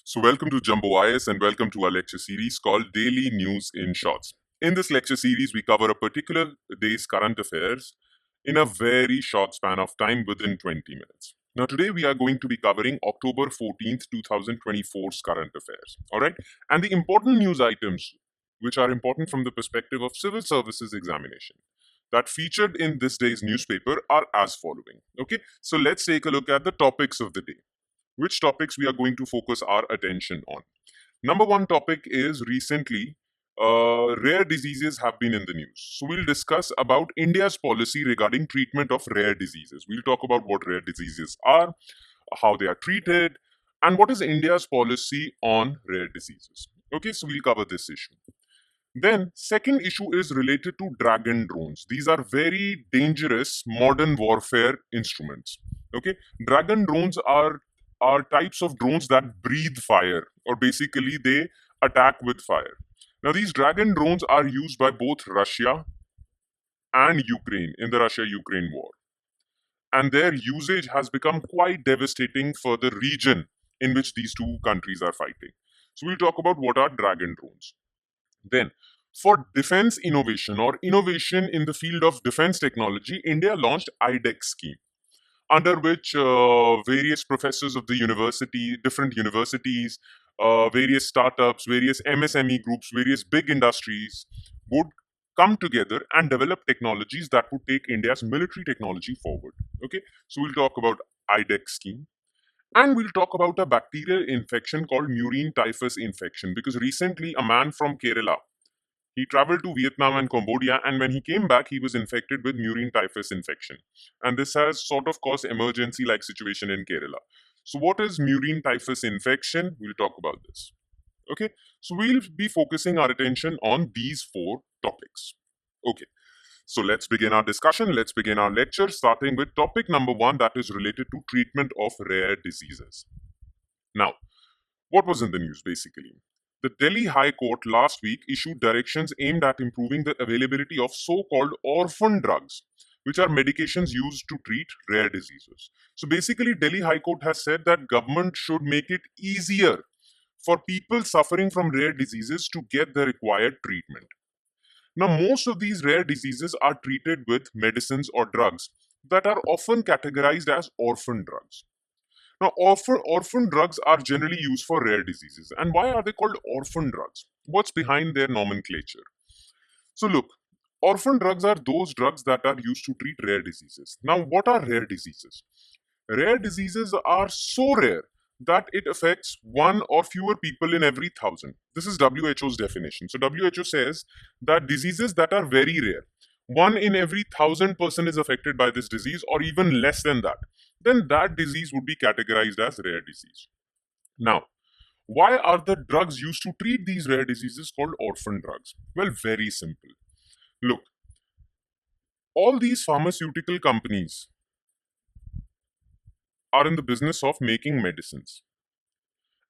So, welcome to Jumbo IS and welcome to our lecture series called Daily News in Shorts. In this lecture series, we cover a particular day's current affairs in a very short span of time within 20 minutes. Now, today we are going to be covering October 14th, 2024's current affairs. All right. And the important news items, which are important from the perspective of civil services examination, that featured in this day's newspaper are as following. Okay. So, let's take a look at the topics of the day. Which topics we are going to focus our attention on. Number one topic is recently rare diseases have been in the news. So we'll discuss about India's policy regarding treatment of rare diseases. We'll talk about what rare diseases are, how they are treated, and what is India's policy on rare diseases. Okay, so we'll cover this issue. Then, second issue is related to dragon drones. These are very dangerous modern warfare instruments. Okay, dragon drones are types of drones that breathe fire, or basically they attack with fire. Now, these dragon drones are used by both Russia and Ukraine in the Russia-Ukraine war. And their usage has become quite devastating for the region in which these two countries are fighting. So we'll talk about what are dragon drones. Then, for defense innovation or innovation in the field of defense technology, India launched IDEX Scheme, under which various professors of the university, different universities, various startups, various MSME groups, various big industries would come together and develop technologies that would take India's military technology forward. Okay, so we'll talk about IDEX scheme. And we'll talk about a bacterial infection called Murine Typhus infection, because recently a man from Kerala, he traveled to Vietnam and Cambodia, and when he came back, he was infected with Murine Typhus infection. And this has sort of caused emergency-like situation in Kerala. So what is Murine Typhus infection? We'll talk about this. Okay, so we'll be focusing our attention on these four topics. Okay, so let's begin our discussion. Let's begin our lecture, starting with topic number one, that is related to treatment of rare diseases. Now, what was in the news basically? The Delhi High Court last week issued directions aimed at improving the availability of so-called orphan drugs, which are medications used to treat rare diseases. So basically, Delhi High Court has said that government should make it easier for people suffering from rare diseases to get the required treatment. Now, most of these rare diseases are treated with medicines or drugs that are often categorized as orphan drugs. Now, orphan drugs are generally used for rare diseases. And why are they called orphan drugs? What's behind their nomenclature? So look, orphan drugs are those drugs that are used to treat rare diseases. Now, what are rare diseases? Rare diseases are so rare that it affects one or fewer people in every 1,000. This is WHO's definition. So WHO says that diseases that are very rare, one in every 1,000 person is affected by this disease, or even less than that, then that disease would be categorized as rare disease. Now, why are the drugs used to treat these rare diseases called orphan drugs? Well, very simple. Look, all these pharmaceutical companies are in the business of making medicines.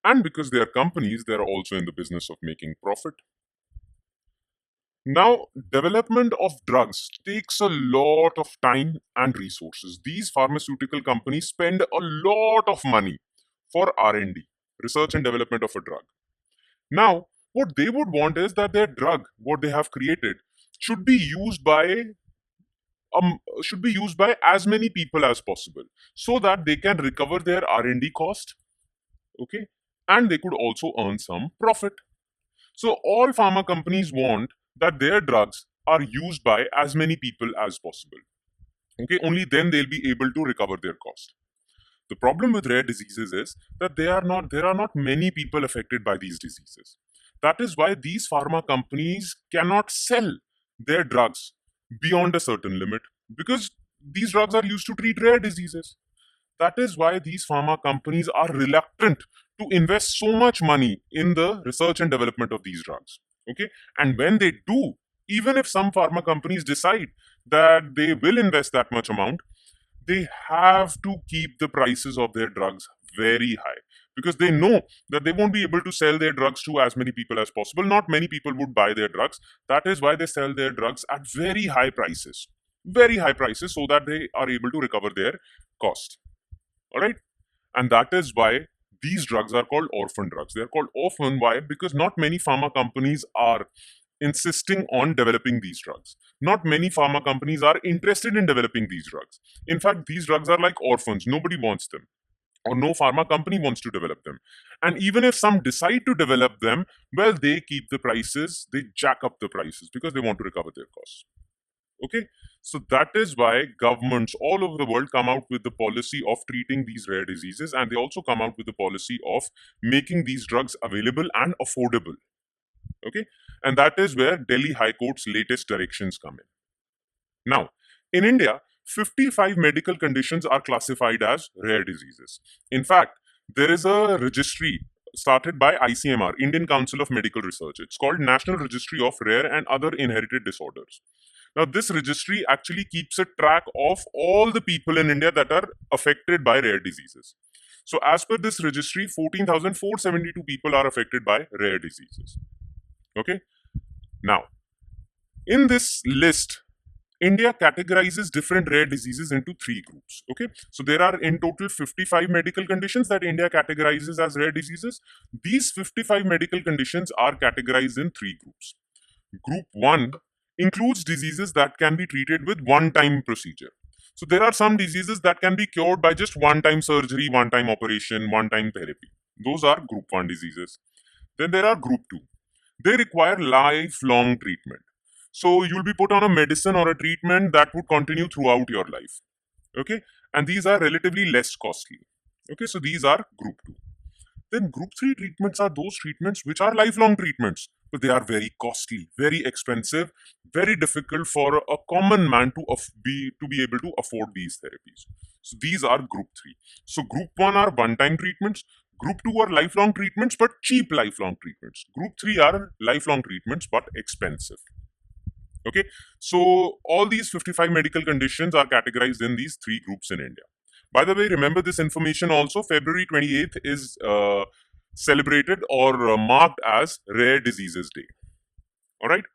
And because they are companies, they are also in the business of making profit. Now, development of drugs takes a lot of time and resources. These pharmaceutical companies spend a lot of money for R&D, research and development of a drug. Now, what they would want is that their drug, what they have created, should be used by as many people as possible, so that they can recover their R&D cost, okay, and they could also earn some profit. So all pharma companies want that their drugs are used by as many people as possible. Okay, only then they'll be able to recover their cost. The problem with rare diseases is that there are not many people affected by these diseases. That is why these pharma companies cannot sell their drugs beyond a certain limit, because these drugs are used to treat rare diseases. That is why these pharma companies are reluctant to invest so much money in the research and development of these drugs. Okay, and when they do, even if some pharma companies decide that they will invest that much amount, they have to keep the prices of their drugs very high, because they know that they won't be able to sell their drugs to as many people as possible. Not many people would buy their drugs. That is why they sell their drugs at very high prices, so that they are able to recover their cost. All right, and that is why these drugs are called orphan drugs. They are called orphan. Why? Because not many pharma companies are insisting on developing these drugs. Not many pharma companies are interested in developing these drugs. In fact, these drugs are like orphans. Nobody wants them, or no pharma company wants to develop them. And even if some decide to develop them, well, they keep the prices, they jack up the prices because they want to recover their costs. Okay, so that is why governments all over the world come out with the policy of treating these rare diseases, and they also come out with the policy of making these drugs available and affordable. Okay, and that is where Delhi High Court's latest directions come in. Now, in India, 55 medical conditions are classified as rare diseases. In fact, there is a registry started by ICMR, Indian Council of Medical Research. It's called National Registry of Rare and Other Inherited Disorders. Now, this registry actually keeps a track of all the people in India that are affected by rare diseases. So, as per this registry, 14,472 people are affected by rare diseases. Okay. Now, in this list, India categorizes different rare diseases into three groups. Okay, so there are in total 55 medical conditions that India categorizes as rare diseases. These 55 medical conditions are categorized in three groups. Group 1 includes diseases that can be treated with one-time procedure. So there are some diseases that can be cured by just one-time surgery, one-time operation, one-time therapy. Those are Group 1 diseases. Then there are Group 2. They require lifelong treatment. So you'll be put on a medicine or a treatment that would continue throughout your life. Okay, and these are relatively less costly. Okay, so these are Group 2. Then Group 3 treatments are those treatments which are lifelong treatments, but they are very costly, very expensive, very difficult for a common man to be able to afford these therapies. So these are Group 3. So Group 1 are one-time treatments. Group 2 are lifelong treatments, but cheap lifelong treatments. Group 3 are lifelong treatments, but expensive. Okay, so all these 55 medical conditions are categorized in these three groups in India. By the way, remember this information also. February 28th is celebrated or marked as Rare Diseases Day. All right.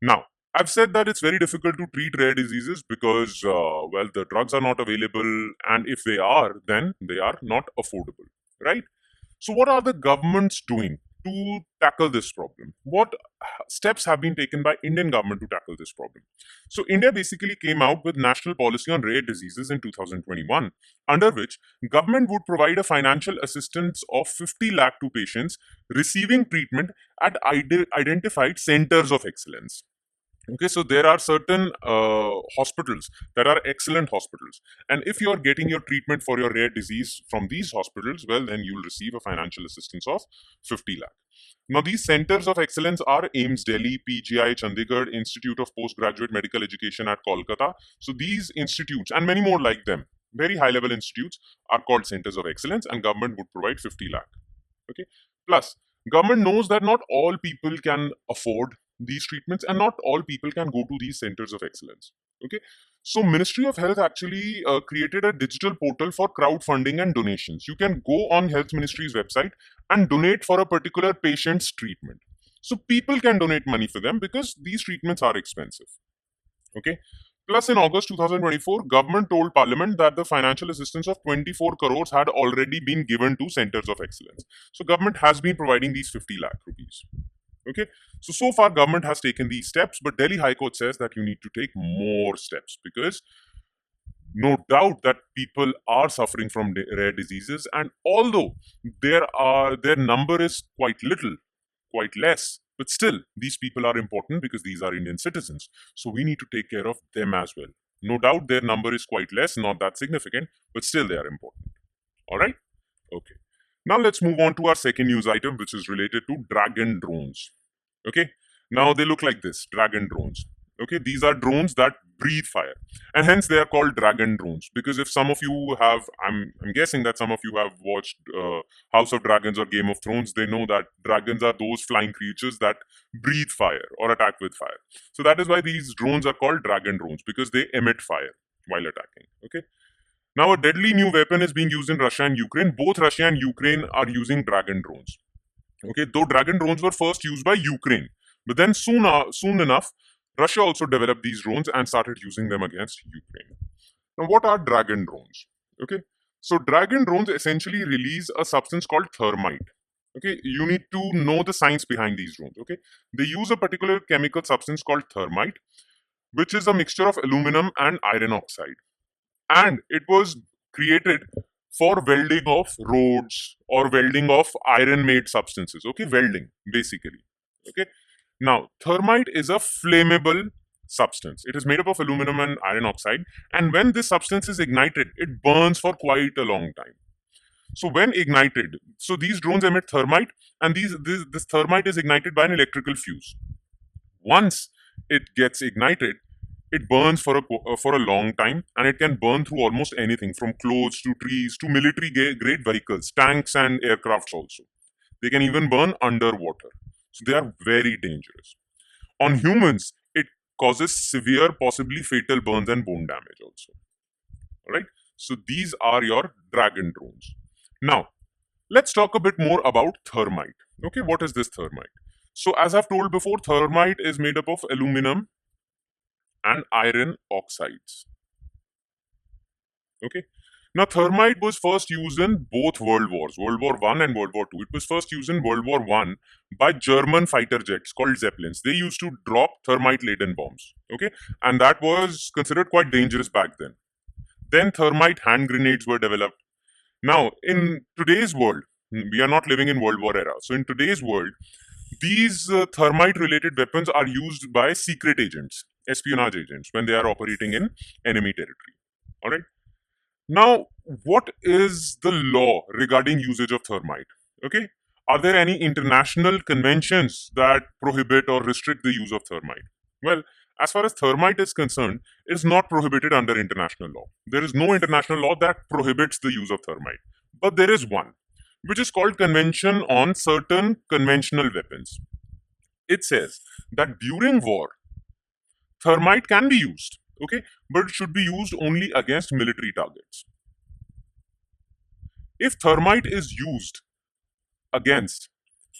Now, I've said that it's very difficult to treat rare diseases because, well, the drugs are not available, and if they are, then they are not affordable, right? So, what are the governments doing to tackle this problem? What steps have been taken by Indian government to tackle this problem? So, India basically came out with national policy on rare diseases in 2021, under which government would provide a financial assistance of 50 lakh to patients receiving treatment at identified centers of excellence. Okay, so there are certain hospitals that are excellent hospitals, and if you are getting your treatment for your rare disease from these hospitals, well, then you will receive a financial assistance of 50 lakh. Now, these centers of excellence are AIIMS Delhi, PGI Chandigarh, Institute of Postgraduate Medical Education at Kolkata. So these institutes and many more like them, very high level institutes, are called centers of excellence, and government would provide 50 lakh. Okay, plus government knows that not all people can afford these treatments, and not all people can go to these centers of excellence. Okay, so Ministry of Health actually created a digital portal for crowdfunding and donations. You can go on Health Ministry's website and donate for a particular patient's treatment. So people can donate money for them because these treatments are expensive. Okay, plus in August 2024, government told Parliament that the financial assistance of 24 crores had already been given to centers of excellence. So government has been providing these 50 lakh rupees. Okay, so far government has taken these steps, but Delhi High Court says that you need to take more steps because no doubt that people are suffering from rare diseases, and although their number is quite little, quite less, but still these people are important because these are Indian citizens. So we need to take care of them as well. No doubt their number is quite less, not that significant, but still they are important. All right? Okay. Now let's move on to our second news item, which is related to dragon drones. Okay, now they look like this, dragon drones. Okay, these are drones that breathe fire, and hence they are called dragon drones. Because if some of you have, I'm guessing that some of you have watched House of Dragons or Game of Thrones, they know that dragons are those flying creatures that breathe fire or attack with fire. So that is why these drones are called dragon drones, because they emit fire while attacking. Okay. Now, a deadly new weapon is being used in Russia and Ukraine. Both Russia and Ukraine are using dragon drones. Okay, though dragon drones were first used by Ukraine, but then soon enough, Russia also developed these drones and started using them against Ukraine. Now, what are dragon drones? Okay, So dragon drones essentially release a substance called thermite. Okay, you need to know the science behind these drones. Okay, they use a particular chemical substance called thermite, which is a mixture of aluminum and iron oxide, and it was created for welding of roads or welding of iron made substances. Okay, welding basically. Okay, now thermite is a flammable substance. It is made up of aluminum and iron oxide, and when this substance is ignited, it burns for quite a long time. So when ignited, so these drones emit thermite, and this thermite is ignited by an electrical fuse. Once it gets ignited, it burns for a long time, and it can burn through almost anything from clothes to trees to military grade vehicles, tanks and aircrafts also. They can even burn underwater. So they are very dangerous. On humans, it causes severe, possibly fatal burns and bone damage also. All right. So these are your dragon drones. Now, let's talk a bit more about thermite. Okay, what is this thermite? So as I've told before, thermite is made up of aluminum and iron oxides. Okay. Now, thermite was first used in both World Wars, World War One and World War Two. It was first used in World War One by German fighter jets called Zeppelins. They used to drop thermite-laden bombs. Okay, and that was considered quite dangerous back then. Then thermite hand grenades were developed. Now, in today's world, we are not living in World War era. So, in today's world, these thermite-related weapons are used by secret agents, espionage agents, when they are operating in enemy territory. All right. Now, what is the law regarding usage of thermite? Okay. Are there any international conventions that prohibit or restrict the use of thermite? Well, as far as thermite is concerned, it is not prohibited under international law. There is no international law that prohibits the use of thermite. But there is one, which is called Convention on Certain Conventional Weapons. It says that during war, thermite can be used, okay, but it should be used only against military targets. If thermite is used against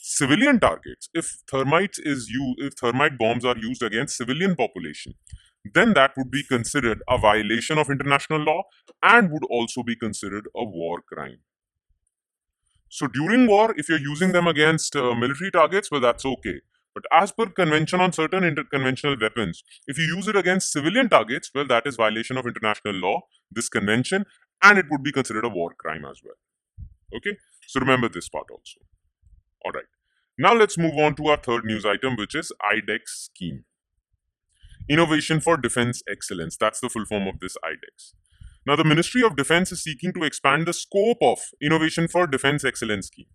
civilian targets, if thermite bombs are used against civilian population, then that would be considered a violation of international law and would also be considered a war crime. So during war, if you're using them against military targets, well, that's okay. But as per Convention on Certain Interconventional Weapons, if you use it against civilian targets, well, that is violation of international law, this convention, and it would be considered a war crime as well. Okay, so remember this part also. All right. Now let's move on to our third news item, which is IDEX Scheme. Innovation for Defense Excellence. That's the full form of this IDEX. Now, the Ministry of Defense is seeking to expand the scope of Innovation for Defense Excellence Scheme.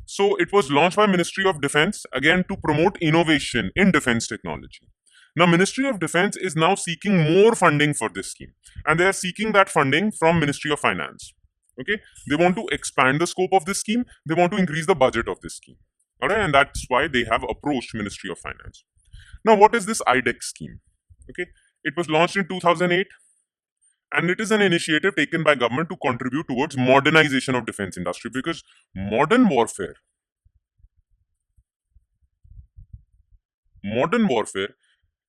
So, it was launched by Ministry of Defense, again, to promote innovation in defense technology. Now, Ministry of Defense is now seeking more funding for this scheme, and they are seeking that funding from Ministry of Finance. Okay, they want to expand the scope of this scheme. They want to increase the budget of this scheme. All right, and that's why they have approached Ministry of Finance. Now, what is this IDEX scheme? Okay, it was launched in 2008, and it is an initiative taken by government to contribute towards modernization of defense industry, because modern warfare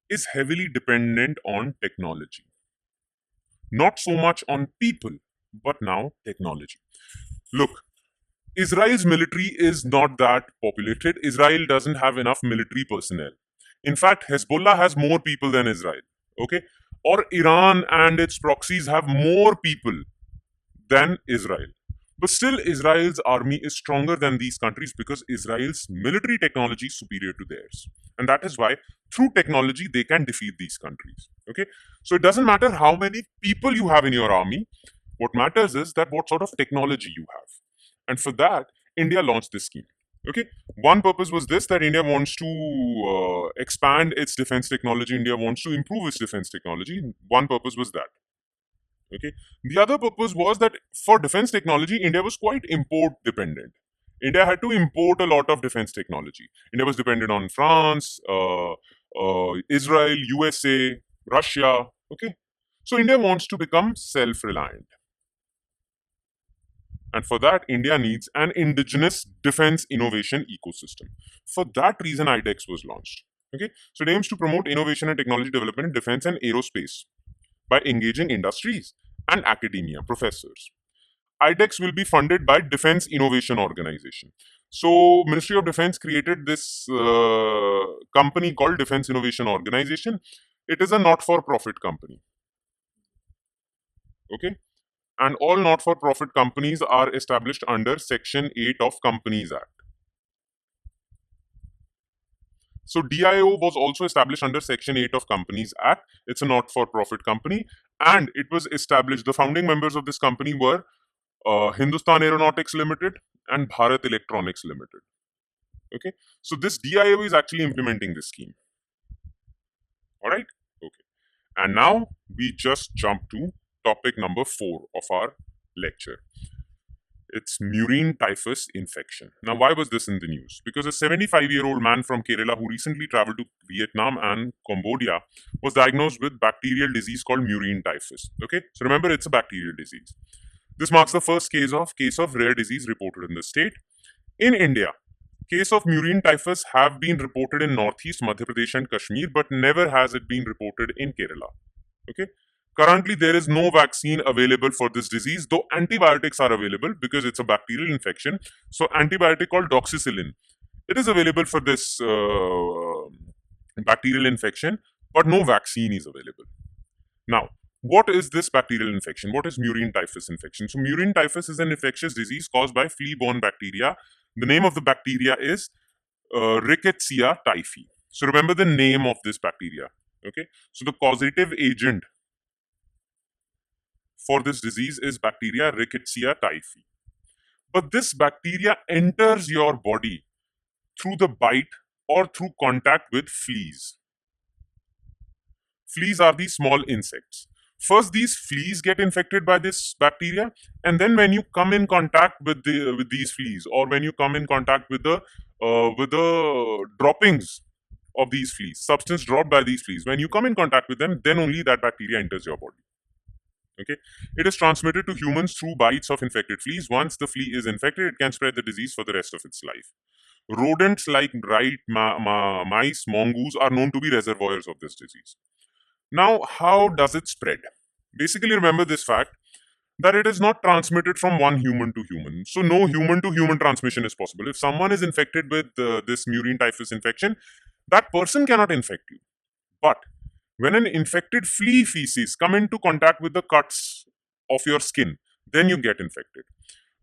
is heavily dependent on technology. Not so much on people, but now technology. Look, Israel's military is not that populated. Israel doesn't have enough military personnel. In fact, Hezbollah has more people than Israel. Okay? Or Iran and its proxies have more people than Israel. But still, Israel's army is stronger than these countries because Israel's military technology is superior to theirs. And that is why, through technology, they can defeat these countries. Okay? So it doesn't matter how many people you have in your army. What matters is that what sort of technology you have. And for that, India launched this scheme. Okay, one purpose was this, that India wants to expand its defense technology. India wants to improve its defense technology. One purpose was that. Okay, the other purpose was that for defense technology, India was quite import dependent. India had to import a lot of defense technology. India was dependent on France, Israel, USA, Russia. Okay, so India wants to become self-reliant. And for that, India needs an indigenous defense innovation ecosystem. For that reason, IDEX was launched. Okay, so it aims to promote innovation and technology development in defense and aerospace by engaging industries and academia, professors. IDEX will be funded by Defense Innovation Organization. So Ministry of Defense created this company called Defense Innovation Organization. It is a not-for-profit company. Okay, and all not-for-profit companies are established under Section 8 of Companies Act. So DIO was also established under Section 8 of Companies Act. It's a not-for-profit company, and it was established. The founding members of this company were Hindustan Aeronautics Limited and Bharat Electronics Limited. Okay, so this DIO is actually implementing this scheme. All right. Okay, and now we just jump to topic number 4 of our lecture. It's murine typhus infection. Now, why was this in the news? Because a 75-year-old man from Kerala who recently traveled to Vietnam and Cambodia was diagnosed with bacterial disease called murine typhus. Okay, so remember, it's a bacterial disease. This marks the first case of rare disease reported in the state. In India, case of murine typhus have been reported in Northeast, Madhya Pradesh and Kashmir, but never has it been reported in Kerala. Okay. Currently, there is no vaccine available for this disease, though antibiotics are available because it's a bacterial infection. So, antibiotic called doxycycline, it is available for this bacterial infection, but no vaccine is available. Now, what is this bacterial infection? What is murine typhus infection? So, murine typhus is an infectious disease caused by flea-borne bacteria. The name of the bacteria is Rickettsia typhi. So, remember the name of this bacteria. Okay. So, the causative agent for this disease is bacteria Rickettsia typhi. But this bacteria enters your body through the bite or through contact with fleas. Fleas are these small insects. First, these fleas get infected by this bacteria, and then when you come in contact with these fleas, or when you come in contact with the droppings of these fleas, substance dropped by these fleas, when you come in contact with them, then only that bacteria enters your body. Okay, it is transmitted to humans through bites of infected fleas. Once the flea is infected, it can spread the disease for the rest of its life. Rodents like mice, mongoose are known to be reservoirs of this disease. Now, how does it spread? Basically, remember this fact that it is not transmitted from one human to human. So, no human to human transmission is possible. If someone is infected with this murine typhus infection, that person cannot infect you. But when an infected flea feces come into contact with the cuts of your skin, then you get infected.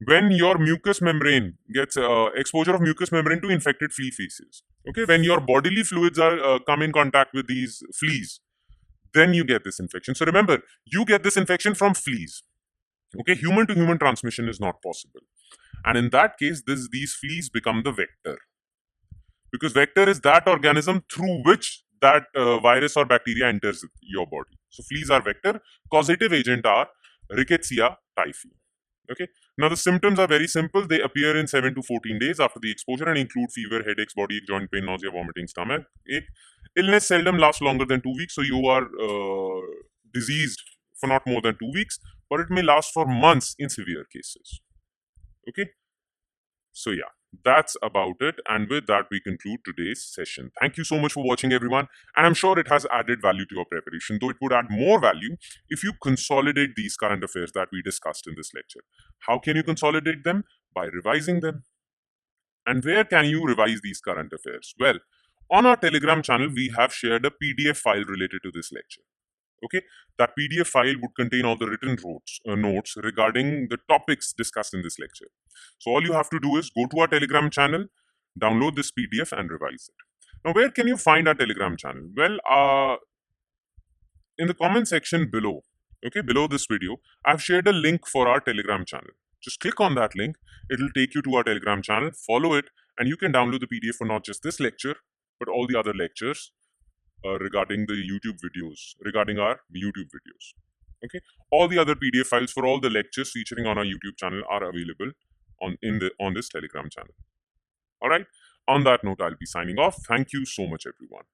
When your mucous membrane gets exposure of mucous membrane to infected flea feces, okay, when your bodily fluids are come in contact with these fleas, then you get this infection. So remember, you get this infection from fleas. Okay, human to human transmission is not possible. And in that case, these fleas become the vector. Because vector is that organism through which that virus or bacteria enters your body. So fleas are vector. Causative agent are Rickettsia typhi. Okay. Now the symptoms are very simple. They appear in 7 to 14 days after the exposure and include fever, headaches, body ache, joint pain, nausea, vomiting, stomach ache. Illness seldom lasts longer than 2 weeks, so you are diseased for not more than 2 weeks, but it may last for months in severe cases. Okay. So yeah, that's about it. And with that, we conclude today's session. Thank you so much for watching, everyone. And I'm sure it has added value to your preparation, though it would add more value if you consolidate these current affairs that we discussed in this lecture. How can you consolidate them? By revising them. And where can you revise these current affairs? Well, on our Telegram channel, we have shared a PDF file related to this lecture. Okay, that PDF file would contain all the written notes regarding the topics discussed in this lecture. So all you have to do is go to our Telegram channel, download this PDF and revise it. Now, where can you find our Telegram channel? Well, in the comment section below, okay, below this video, I've shared a link for our Telegram channel. Just click on that link. It'll take you to our Telegram channel, follow it, and you can download the PDF for not just this lecture, but all the other lectures regarding the YouTube videos, regarding our YouTube videos. Okay, all the other PDF files for all the lectures featuring on our YouTube channel are available on this Telegram channel. All right. On that note, I'll be signing off. Thank you so much, everyone.